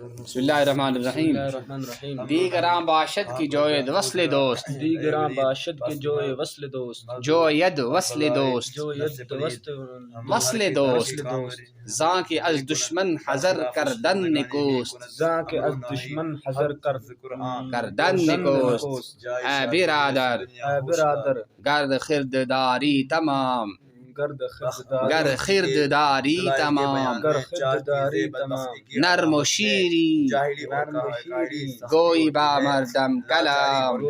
بسم اللہ الرحمن الرحیم دیگراں باشد کی جوید وصل دوست دیگراں باشد کے جوئے وصل دوست جوید وصل دوست جوید وصل دوست زاں کے از دشمن حذر کردن نکوست زاں کے از دشمن حذر کردن نکوست اے برادر گرد خردداری تمام گر خردداری تمام نرم و شیری گوئی با مردم کلام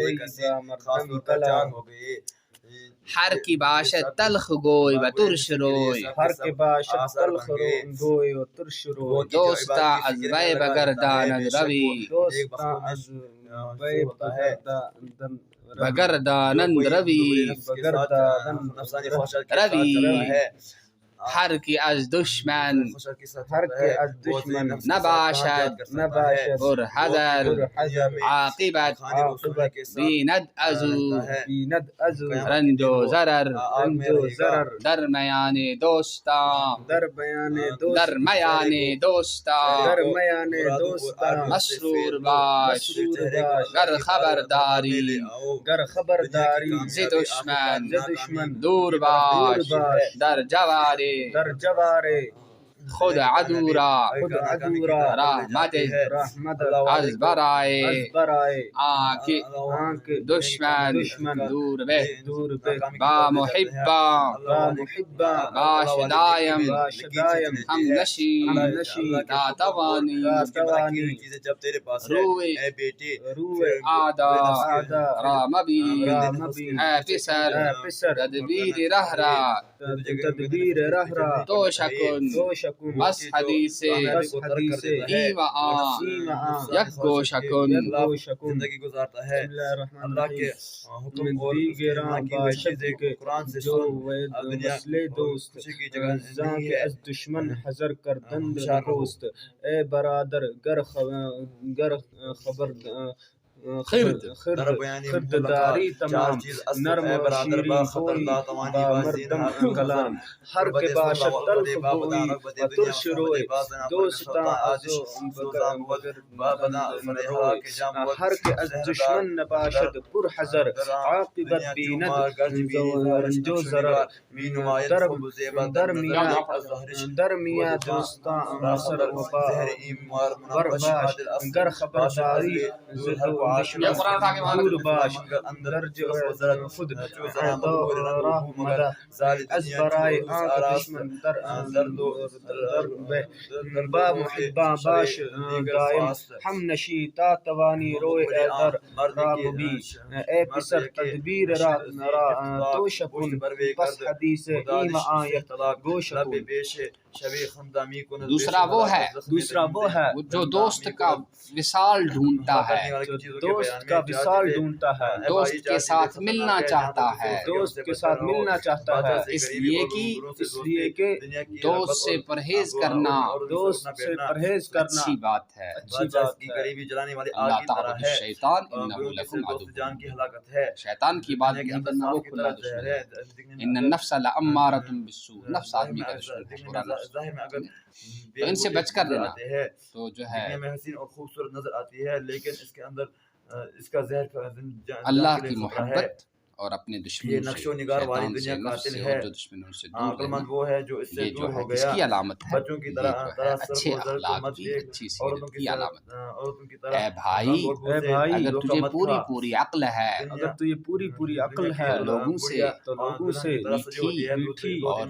ہر کی باشد تلخ گوئی و ترش روی ہر کے باشد تلخ گوئی و ترش روی دوستا از وی بگرداند روی بگردانند روی ہر کی از دشمن نباشد پرحذر عاقبت بیند ازو رنج و ضرر درمیان دوستاں مسرور باش گر خبرداری ز دشمن دور باش در جواری خود عدو را رحمت از برائے آنکھ دشمن دور به با محباں باش دائم ہم نشین ناتوانی روی آدا را مبین اے پسر تدبیر رہ را تو شکن بس حدیث ای و آن یک گوش کن زندگی گزارتا ہے اللہ کے حکم اور دیگراں باشد کے قرآن سے سن وصل دوست زاں کے از دشمن حذر کردن نکوست اے برادر گر خبر خردداری تمام نرم و شیرین گوئی با مردم کلام ہر کے باشد تلخ گوئی و ترش روی دوستاں ہر کے از دشمن نباشد پرحذر عاقبت بیند رنج و ضرر درمیاں دوستاں مصر و برباش گر خبرداری دور باش درج خود راہ مدہ از برائے آنکھ دشمن در با محباں باش دائم ہم نشی تا توانی روئے در را مبی اے پسر تدبیر را تو شکن پس حدیث ایم آیت گوشکن دوسرا وہ ہے جو دوست کا وصال ڈھونڈتا ہے دوست کا وصال ڈھونڈتا ہے دوست کے ساتھ ملنا چاہتا ہے اس لیے کہ دوست سے پرہیز کرنا اچھی بات ہے اللہ تعالی شیطان انہ لکم عدو شیطان کی بات نہیں کرنا وہ کھلا دشمن ہے ان النفس لامارۃ بالسوء نفس آدمی کا دشمن ہے تو ان سے بچ کر رہنا تو جو ہے حسین اور خوبصورت نظر آتی ہے لیکن اس کے اندر اس کا زہر اللہ کی محبت اور اپنے دشمنوں سے نقش و نگار والی دنیا قاتل ہے جو دشمنوں سے دور رحمت وہ ہے جو اس سے دور ہو گیا اس کی علامت ہے بچوں کی طرح اچھے اخلاق کی اچھی سیرت کی علامت ہے اے بھائی اگر تجھے پوری عقل ہے لوگوں سے میٹھی اور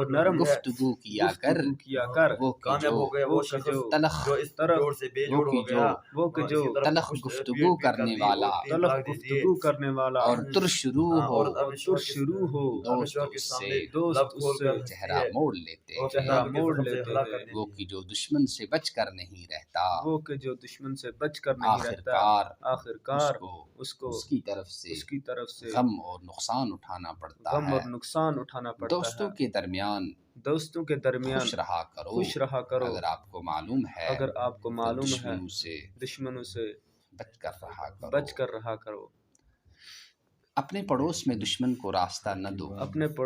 نرم گفتگو کیا کر وہ کامیاب ہو گیا وہ شخص جو اس طرح سے بے جوڑ ہو گیا جو تلخ گفتگو کرنے والا اور شروع ہو دوست اس سے چہرہ موڑ لیتے وہ کہ جو دشمن سے بچ کر نہیں رہتا آخرکار اس کو اس کی طرف سے غم اور نقصان اٹھانا پڑتا ہے دوستوں کے درمیان خوش رہا کرو اگر آپ کو معلوم ہے دشمنوں سے بچ کر رہا کرو اپنے پڑوس میں دشمن کو راستہ نہ دو مت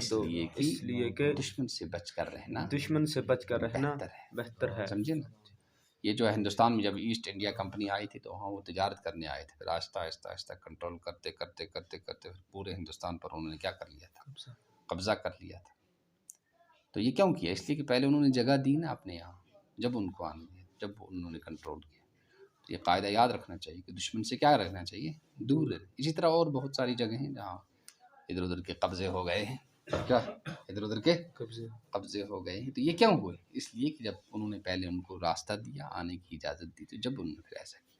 دو اس لیے کہ دشمن سے بچ کر رہنا بہتر ہے سمجھے نا یہ جو ہے ہندوستان میں جب ایسٹ انڈیا کمپنی آئی تھی تو وہاں وہ تجارت کرنے آئے تھے، پھر آہستہ آہستہ آہستہ کنٹرول کرتے کرتے کرتے کرتے پورے ہندوستان پر انہوں نے کیا کر لیا تھا، قبضہ کر لیا تھا۔ تو یہ کیوں کیا؟ اس لیے کہ پہلے انہوں نے جگہ دی نا اپنے یہاں، جب ان کو آنے دیا، جب انہوں نے کنٹرول کیا۔ تو یہ قاعدہ یاد رکھنا چاہیے کہ دشمن سے کیا رکھنا چاہیے، دور رہے۔ اسی طرح اور بہت ساری جگہیں ہیں جہاں ادھر ادھر کے قبضے ہو گئے ہیں، کیا ادھر ادھر کے قبضے ہو گئے ہیں۔ تو یہ کیوں ہوئے؟ اس لیے کہ جب انہوں نے پہلے ان کو راستہ دیا، آنے کی اجازت دی، تو جب انہوں نے پھر ایسا کیا۔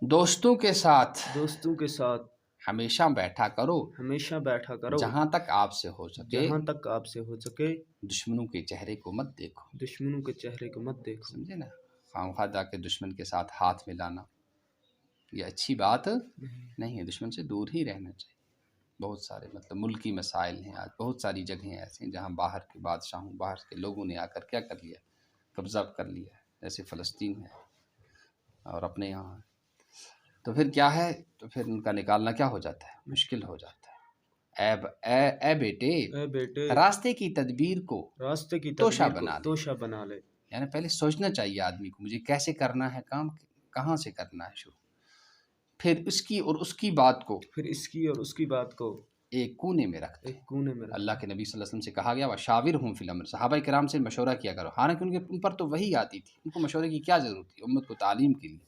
دوستوں کے ساتھ ہمیشہ بیٹھا کرو، جہاں تک آپ سے ہو سکے، دشمنوں کے چہرے کو مت دیکھو، سمجھے نا؟ خواہ جا کے دشمن کے ساتھ ہاتھ ملانا یہ اچھی بات نہیں ہے، دشمن سے دور ہی رہنا چاہیے۔ بہت سارے مطلب ملکی مسائل ہیں، آج بہت ساری جگہیں ایسی ہیں جہاں باہر کے بادشاہوں، باہر کے لوگوں نے آ کر کیا کر لیا، قبضہ کر لیا، جیسے فلسطین ہے اور اپنے یہاں۔ تو پھر کیا ہے، تو پھر ان کا نکالنا کیا ہو جاتا ہے، مشکل ہو جاتا ہے۔ اے بیٹے، راستے کی تدبیر کو توشہ بنا لے، یعنی پہلے سوچنا چاہیے آدمی کو مجھے کیسے کرنا ہے کام، کہاں سے کرنا ہے شروع، پھر اس کی اور اس کی بات کو ایک کونے میں رکھتے ہیں۔ اللہ کے نبی صلی اللہ علیہ وسلم سے کہا گیا وَشَاوِرْهُمْ فِي الْأَمْرِ، صحابہ کرام سے مشورہ کیا کرو، حالانکہ ان پر تو وحی آتی تھی، ان کو مشورے کی کیا ضرورت تھی، امت کو تعلیم کے لیے۔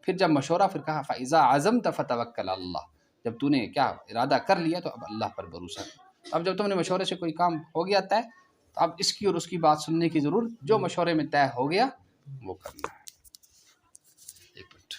پھر جب مشورہ، پھر کہا فَإِذَا عَزَمْتَ فَتَوَكَّلْ عَلَى اللَّهِ، جب تو نے کیا ارادہ کر لیا تو اب اللہ پر بھروسہ کر۔ اب جب تم نے مشورے سے کوئی کام ہو گیا طے، تو اب اس کی اور اس کی بات سننے کی ضرورت، جو مشورے میں طے ہو گیا وہ کرنا ہے۔ ایک منٹ